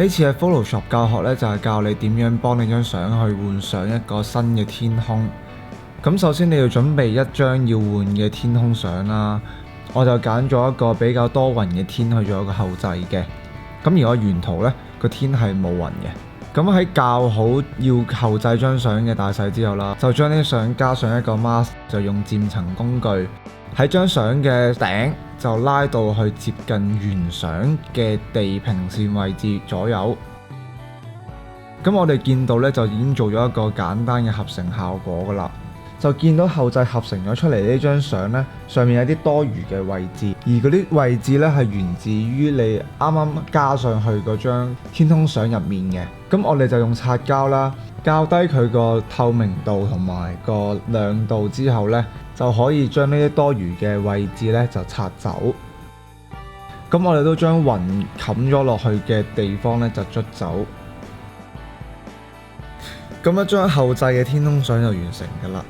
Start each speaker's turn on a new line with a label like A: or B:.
A: 呢次嘅 Photoshop 教學呢，就係教你點樣幫你張相去換上一個新嘅天空。咁首先你要準備一張要換嘅天空相啦，我就揀咗一個比較多雲嘅天去做一個後製嘅。咁而我原圖呢，個天係冇雲嘅。咁喺校好要後製張相嘅大細之後啦，就將啲相加上一個 mask， 就用漸層工具喺張相嘅頂就拉到去接近原相嘅地平線位置左右。咁我哋見到呢，就已經做咗一個簡單嘅合成效果噶啦。就見到後製合成咗出嚟呢張相呢，上面有啲多餘嘅位置，而嗰啲位置呢係源自於你啱啱加上去嗰張天空相入面嘅。咁我哋就用擦膠啦，校低佢個透明度同埋個亮度之後呢，就可以將呢啲多餘嘅位置呢就擦走。咁我哋都將雲冚咗落去嘅地方呢就捽走。咁一張後製嘅天空相就完成㗎啦。